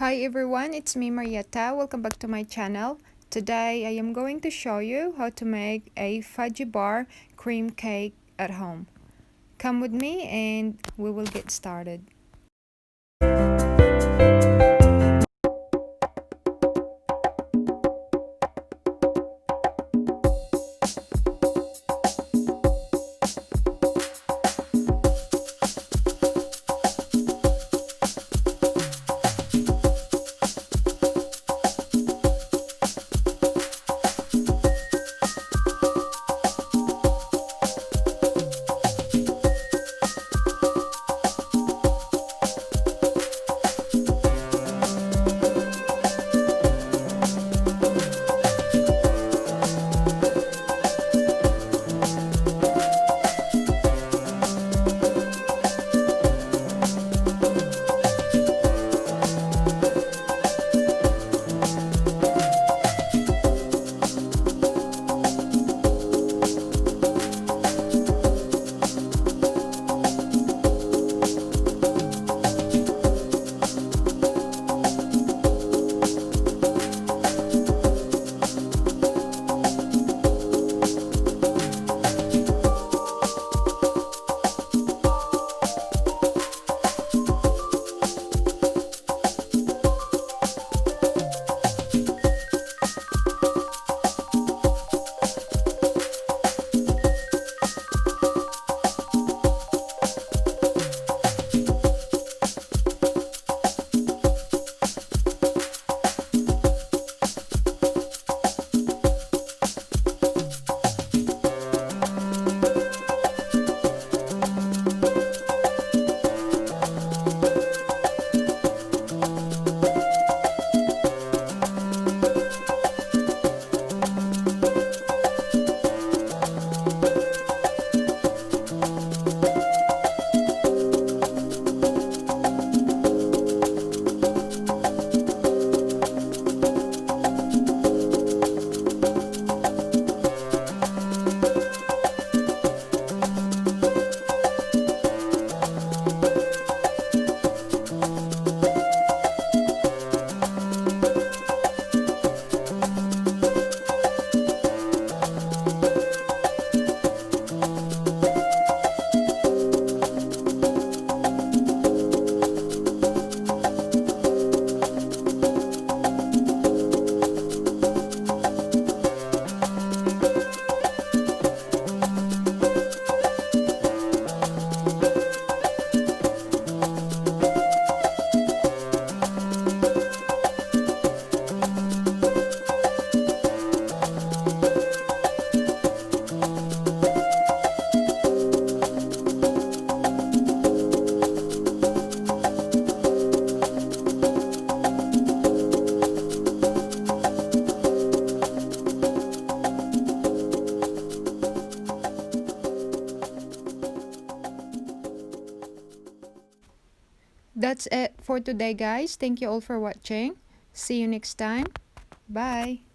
Hi everyone, it's me Marietta. Welcome back to my channel. Today I am going to show you how to make a FUDGEE bar cream cake at home. Come with me and we will get started. That's it for today guys. Thank you all for watching. See you next time. Bye.